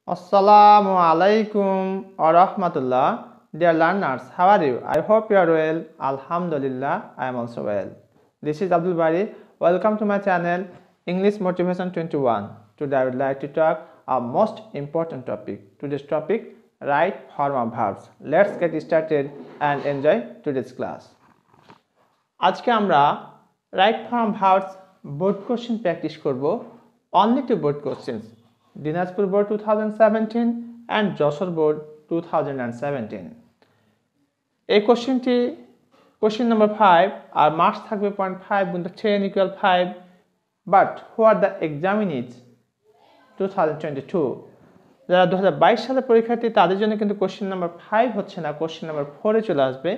Assalamu alaikum wa rahmatullah. Dear learners, how are you? I hope you are well. Alhamdulillah, I am also well. This is Abdul Bari. Welcome to my channel English Motivation 21. Today I would like to talk a most important topic. Today's topic, right form of verbs. Let's get started and enjoy today's class. আজকে আমরা right form verbs board question practice করব. Only two board questions. Dinajpur Board 2017 and Jashore Board 2017. এই কোশ্চেনটি question number 5 আর marks থাকবে 0.5 গুণ 10 equal 5 but what the examinees 2022 যারা 2022 সালে পরীক্ষার্থী তাদের জন্য কিন্তু কোশ্চেন নাম্বার 5 হচ্ছে না, কোশ্চেন নাম্বার 4 এ চলে আসবে।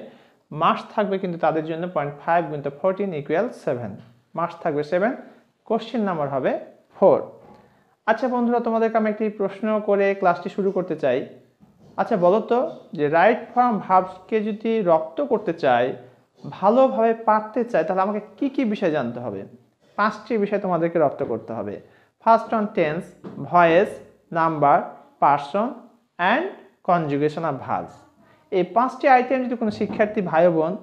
মার্কস থাকবে কিন্তু তাদের জন্য 0.5 গুণ 14 equal 7, মার্কস থাকবে 7, কোশ্চেন নাম্বার হবে 4। আচ্ছা বন্ধুরা, তোমাদেরকে আমি একটি প্রশ্ন করে ক্লাসটি শুরু করতে চাই। আচ্ছা বলো তো, যে রাইট ফর্ম ভার্বসকে যদি রপ্ত করতে চাই, ভালোভাবে পারতে চাই, তাহলে আমাকে কি কি বিষয় জানতে হবে? 5টি বিষয় তোমাদেরকে রপ্ত করতে হবে। First on tense, voice, number, person and conjugation of verbs. এই 5টি আইটেম যদি কোনো শিক্ষার্থী ভাই বোন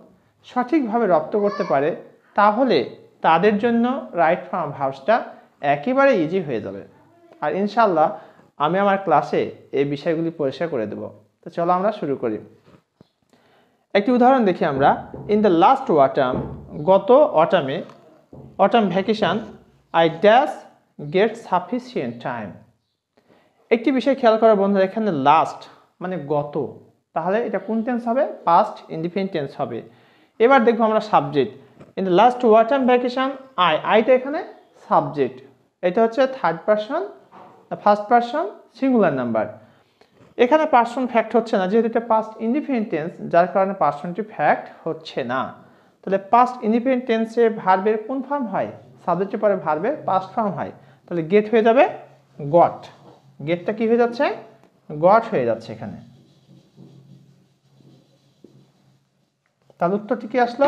সঠিকভাবে রপ্ত করতে পারে, তাহলে তাদের জন্য রাইট ফর্ম ভার্বসটা একেবারে ইজি হয়ে যাবে। আর ইনশাআল্লাহ আমি আমার ক্লাসে এই বিষয়গুলি পরিষ্কার করে দেব। তো চলো আমরা শুরু করি। একটি উদাহরণ দেখি আমরা। ইন দ্য লাস্ট অটাম, গত অটামে, autumn vacation, I dash get sufficient time. একটি বিষয় খেয়াল করা বন্ধুরা, এখানে লাস্ট মানে গত, তাহলে এটা কোন টেন্স হবে? পাস্ট ইনডিফিনিট টেন্স হবে। এবার দেখবো আমরা subject. In the last autumn vacation, আইটা এখানে সাবজেক্ট, এটা হচ্ছে third person, first person singular number. এখানে পারসন ফ্যাক্ট হচ্ছে না, যেহেতু এটা পাস্ট ইনডিফিনিট টেন্স, যার কারণে পারসনটি ফ্যাক্ট হচ্ছে না। তাহলে পাস্ট ইনডিফিনিট টেন্সে ভার্বের কোন ফর্ম হয়? সাবজেক্টের পরে ভার্বের পাস্ট ফর্ম হয়। তাহলে গেট হয়ে যাবে গট। গেটটা কি হয়ে যাচ্ছে? গট হয়ে যাচ্ছে এখানে। তাহলে উত্তরটি কি আসলো?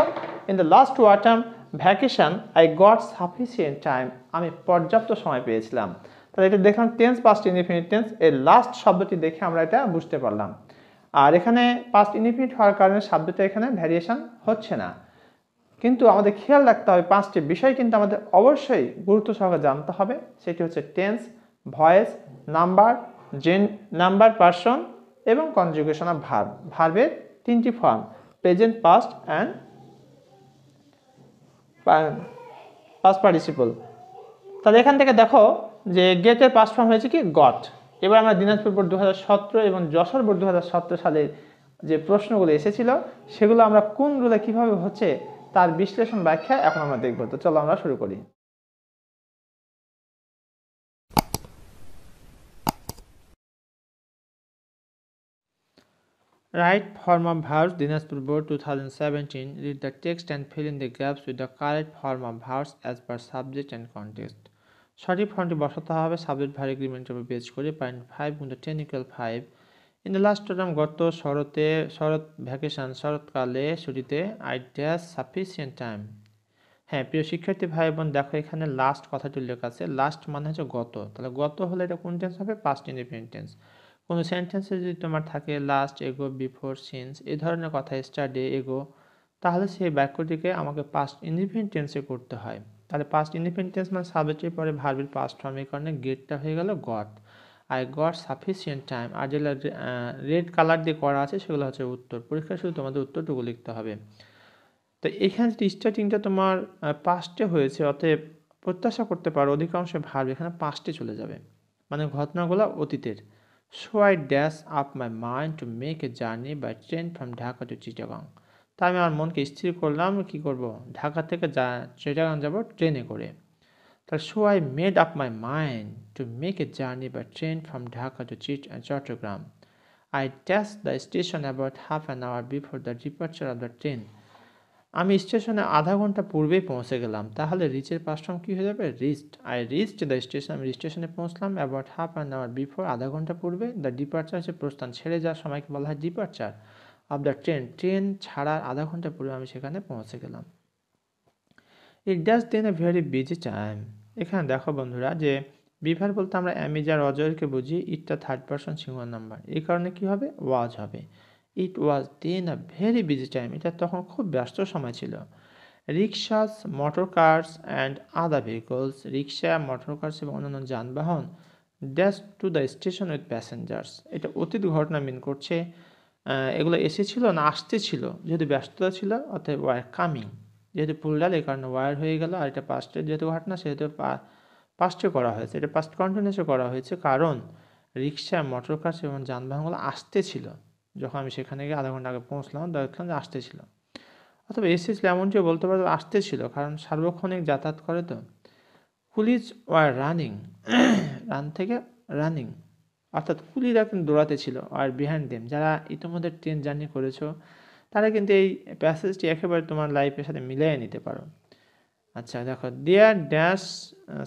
In the last autumn vacation I got sufficient time. আমি পর্যাপ্ত সময় পেয়েছিলাম। তাহলে এটা দেখলাম টেন্স পাস্ট ইনডিফিনিট টেন্স, এর লাস্ট শব্দটি দেখে আমরা এটা বুঝতে পারলাম। আর এখানে পাস্ট ইনডিফিনিট হওয়ার কারণে শব্দটা এখানে ভ্যারিয়েশন হচ্ছে না। কিন্তু আমাদের খেয়াল রাখতে হবে 5টি বিষয় কিন্তু আমাদের অবশ্যই গুরুত্ব সহকারে জানতে হবে। সেটি হচ্ছে tense, voice, number, number, person এবং কনজুগেশন অফ ভার্ব। ভার্বের 3টি form, present, past and past participle. তাহলে এখান থেকে দেখো যে গেটের পাস্ট ফর্ম হয়েছে কি? গট। এবার আমরা দিনাজপুর বোর্ড 2017 এবং যশোর বোর্ড 2017 সালের যে প্রশ্নগুলো এসেছিল, সেগুলো আমরা কোন রুলে কিভাবে হচ্ছে তার বিশ্লেষণ ব্যাখ্যা এখন আমরা দেখব। তো চলো আমরা শুরু করি। Right form of verbs, Dinajpur Board 2017. Read the text and fill in the gaps with the correct form of verbs as per subject and context. সঠিক ফর্মটি বসাতে হবে সাবজেক্ট ভার্ব এগ্রিমেন্টের উপর বেস করে। 0.5 গুণ 10 equal 5। In the last autumn, গত শরৎ vacation, শরৎকালে ছুটিতে, আই ড্যাশ সাফিসিয়েন্ট টাইম। হ্যাঁ প্রিয় শিক্ষার্থী ভাই বোন, দেখো এখানে লাস্ট কথাটি উল্লেখ আছে। লাস্ট মানে হচ্ছে গত, তাহলে গত হলে এটা কোন টেন্স হবে? Past indefinite tense. কোনো সেন্টেন্সে যদি তোমার থাকে লাস্ট, এগো, বিফোর, সিন্স, এই ধরনের কথা, স্টারডে, এগো, তাহলে সেই বাক্যটিকে আমাকে পাস্ট ইনডিফিনিট টেন্সে করতে হয়। তাহলে পাস্ট ইনডিফিনিট টেন্স মানে সাবজেক্টের পরে ভার্বের পাস্ট ফর্ম, এই কারণে গেটটা হয়ে গেল got. I got sufficient time. আর যেগুলো রেড কালার দিয়ে করা আছে সেগুলো হচ্ছে উত্তর। পরীক্ষা শুধু তোমাদের উত্তরটুকু লিখতে হবে। তো এখানে স্টার্টিংটা তোমার পাস্টে হয়েছে, অতএব প্রত্যাশা করতে পারো অধিকাংশ ভার্ব এখানে পাস্টে চলে যাবে, মানে ঘটনাগুলো অতীতের। So I dash up my mind to make a journey by train from Dhaka to Chittagong. তাই আমি আমার মনকে স্থির করলাম কি করব, ঢাকা থেকে চিটাগাং যাব ট্রেনে করে। তাহলে so I made up my mind to make a journey by train from Dhaka to Chattogram. I dash the station about half an hour before the departure of the train. আমি স্টেশনে আধা ঘন্টা পূর্বেই পৌঁছে গেলাম। তাহলে রিচের পাস্ট ফর্ম কী হয়ে যাবে? Reached. I reached the station, আমি স্টেশনে পৌঁছলাম। About half an hour before, আধা ঘন্টা পূর্বে। দ্য ডিপার্চার হচ্ছে প্রস্থান, ছেড়ে যাওয়ার সময়কে বলা হয় departure. Of the train, train ছাড়ার আধা ঘন্টা পূর্বে আমি সেখানে পৌঁছে গেলাম। It does then a very busy time. এখানে দেখো বন্ধুরা যে বিভার বলতে আমরা অ্যামিজ আর অজয়কে বুঝি, ইটটা থার্ড পারসন সিঙ্গুলার নাম্বার, এই কারণে কি হবে, ওয়াজ হবে। It was then a very busy time, এটা তখন খুব ব্যস্ত সময় ছিল। Rickshaws, motor cars and other vehicles, rickshaw, motor cars এবং অন্যান্য যানবাহন, dash to the station with passengers, এটা অতীত ঘটনা মিন করছে। এগুলো এসেছিল না আসতেছিল, যেহেতু ব্যস্ততা ছিল অর্থাৎ ওয়ার কামিং, যেহেতু পুলডাল এই কারণে ওয়ার হয়ে গেল। আর এটা পাস্টের যেহেতু ঘটনা সেহেতু পাস্টে করা হয়েছে, এটা পাস্ট কন্টিনিউসে করা হয়েছে, কারণ রিক্সা, মোটর কার এবং যানবাহনগুলো আসতেছিল। যখন আমি সেখানে গিয়ে আধা ঘন্টা আগে পৌঁছলাম, দেখলাম যে আসতেছিল, অথবা এসেছিল এমনটিও বলতে পারবো, আসতেছিল, কারণ সার্বক্ষণিক যাতায়াত করে তো। পুলিশ ওয়ার রানিং, রান থেকে রানিং, অর্থাৎ কুলিরা কিন্তু দৌড়াতে ছিল। আর বিহাইন্ড দেম, যারা ইতিমধ্যে ট্রেন জার্নি করেছো তারা কিন্তু এই প্যাসেজটি একেবারে তোমার লাইফের সাথে মিলিয়ে নিতে পারো। আচ্ছা দেখো, there dash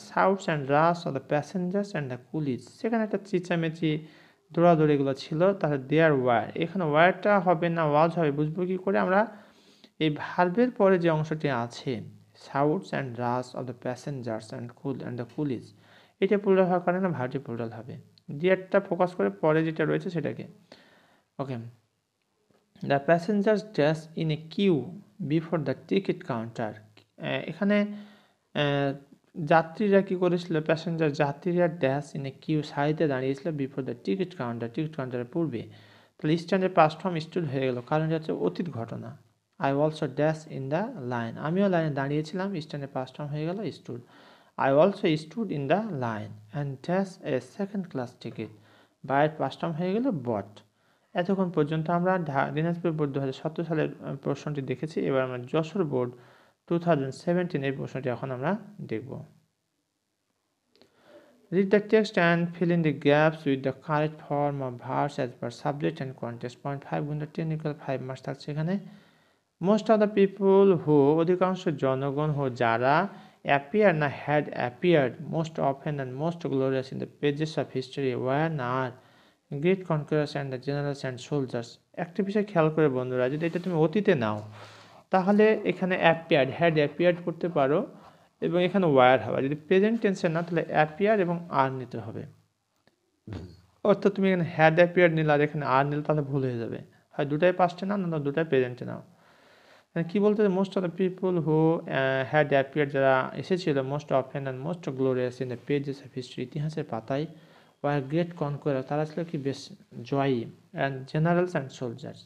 shouts and rush of the passengers and the coolies, সেখানে একটা চিচামেচি দৌড়াদৌড়িগুলো ছিল। তাহলে দেয়ার ওয়ার, এখানে ওয়ারটা হবে না ওয়াজ হবে, বুঝবো কী করে আমরা, এই ভার্বের পরে যে অংশটি আছে, shouts and rush of the passengers and the coolies, এটা পুরো হওয়ার কারণে ভার্বটি প্লুরাল হবে। ডিয়ারটা ফোকাস করে পরে যেটা রয়েছে সেটাকে। Okay, the passengers dash in a queue before the ticket counter, এখানে যাত্রীরা কী করেছিল, প্যাসেঞ্জার যাত্রীরা ড্যাশ ইন এ কিউ সারিতে দাঁড়িয়েছিল before the ticket counter, ticket কাউন্টারের পূর্বে। তাহলে স্ট্যান্ডের পাস্ট ফর্ম স্টুড হয়ে গেল, কারণ এটা হচ্ছে অতীত ঘটনা। I also dash in the line, আমিও লাইনে দাঁড়িয়েছিলাম, স্ট্যান্ডের পাস্ট ফর্ম হয়ে গেল stood. I also stood in the line and dash a second class ticket, বাইয়ের পাস্ট ফর্ম হয়ে গেল bought। এতক্ষণ পর্যন্ত আমরা দিনাজপুর বোর্ড 2017 সালের প্রশ্নটি দেখেছি। এবার আমরা যশোর বোর্ড 2017 এর প্রশ্নটি এখন আমরা দেখব। Read the text and fill in the gaps with the correct form of verbs as per subject and context. 0.5 গুণিত 10 equal 5 মার্কস থাকছে এখানে। Most of the people who, অধিকাংশ জনগণ, who যারা, appear না had appeared most often and most glorious in the pages of history were not great conquerors and the generals and soldiers। একটা বিষয় খেয়াল করে বন্ধুরা, যদি এটা তুমি অতীতে নাও তাহলে এখানে appeared, had appeared করতে পারো এবং এখানে were হবে। যদি প্রেজেন্ট টেন্সে না তাহলে appear এবং are নিতে হবে। অর্থাৎ তুমি এখানে had appeared নিলে আর এখানে are নিলে তাহলে ভুল হয়ে যাবে, হয় দুটাই পাস্টে নাও না দুটাই প্রেজেন্টে নাও। কি বলতে, most of the people who had appear, যারা এসেছিল, most often and most glorious in the pages of history, ইতিহাসের পাতায়, ওয়ার গ্রেট কনকোয়ারার, তারা ছিল কি বেশ জয়ী, and generals and soldiers.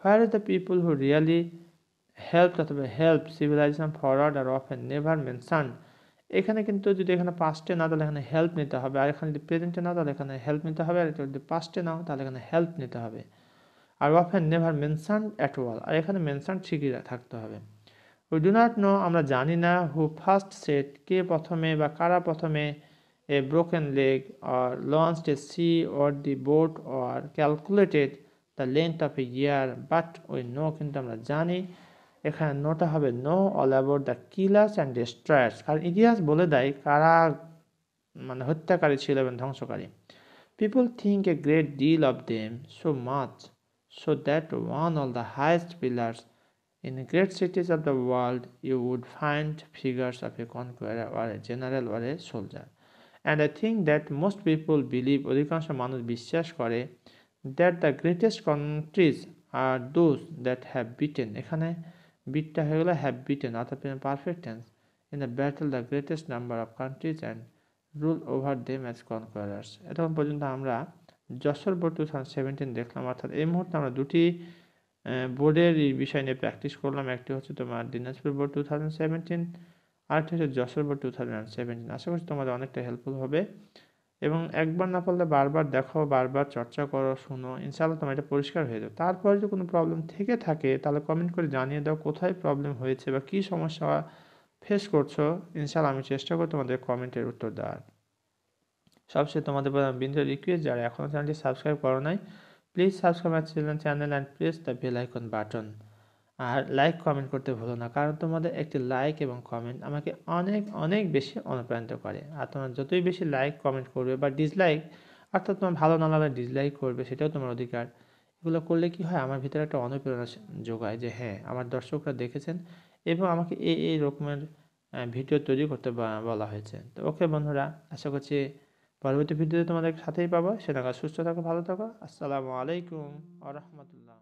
Where is the people who really help অথবা হেল্প সিভিলাইজেশন ফরওয়ার্ড আর অফেন নেভার মেনশন, এখানে কিন্তু যদি এখানে পাস্টে না তাহলে এখানে হেল্প নিতে হবে, আর এখানে যদি প্রেজেন্টে না তাহলে এখানে হেল্প নিতে হবে, আর যদি পাস্টে নাও তাহলে এখানে হেল্প নিতে হবে। আর often never mention at all, আর এখানে মেনশন ঠিকই থাকতে হবে। উই ডু নট নো, আমরা জানি না, হু ফার্স্ট সেট, কে প্রথমে বা কারা প্রথমে, a broken leg or launched a sea or the boat or calculated the length of a year, but we know, কিন্তু আমরা জানি, এখানে নোটা হবে know all about the killers and destroyers, কারণ ইতিহাস বলে দেয় কারা মানে হত্যাকারী ছিল এবং ধ্বংসকারী। People think a great deal of them so much so that one of the highest pillars in great cities of the world you would find figures of a conqueror or a general or a soldier, and I think that most people believe, অধিকাংশ মানুষ বিশ্বাস করে, that the greatest countries are those that have beaten, এখানে বিটটা হয়ে গেল have beaten, অর্থাৎ perfect tense, in the battle the greatest number of countries and rule over them as conquerors। এতক্ষণ পর্যন্ত আমরা যশোর বোর্ড 2017 দেখলাম, অর্থাৎ এই মুহূর্তে আমরা দুটি বোর্ডের এই বিষয় নিয়ে প্র্যাকটিস করলাম। একটি হচ্ছে তোমার দিনাজপুর বোর্ড 2017, আরেকটি হচ্ছে যশোর বোর্ড 2017। আশা করছি তোমাদের অনেকটা হেল্পফুল হবে, এবং একবার না পারলে বারবার দেখো, বারবার চর্চা করো, শুনো, ইনশাআল্লাহ তোমার এটা পরিষ্কার হয়ে যাবে। তারপরে যদি কোনো প্রবলেম থেকে থাকে তাহলে কমেন্ট করে জানিয়ে দাও কোথায় প্রবলেম হয়েছে বা কী সমস্যা ফেস করছো, ইনশাআল্লাহ আমি চেষ্টা করব তোমাদের কমেন্টের উত্তর দেওয়ার। সবশেষে তোমাদের বিন্দু রিকোয়েস্ট, যারা এখনও চ্যানেলটি সাবস্ক্রাইব করো নাই, please subscribe my channel and press the bell icon button. আর লাইক কমেন্ট করতে ভুলো না, কারণ তোমাদের একটি লাইক এবং কমেন্ট আমাকে অনেক অনেক বেশি অনুপ্রাণিত করে। আর তোমরা যতই বেশি লাইক কমেন্ট করবে বা ডিসলাইক, অর্থাৎ তোমার ভালো না লাগলে ডিসলাইক করবে, সেটাও তোমার অধিকার। এগুলো করলে কি হয়, আমার ভিতরে একটা অনুপ্রেরণা যোগায় যে হ্যাঁ আমার দর্শকরা দেখেছেন এবং আমাকে এই রকমের ভিডিও তৈরি করতে বলা হয়েছে। তো ওকে বন্ধুরা, আশা করছি পরবর্তী ভিডিওতে তোমাদের সাথেই পাবো। সেটা সুস্থ থাকো, ভালো থাকো। আসসালামু আলাইকুম ওয়া রাহমাতুল্লাহ।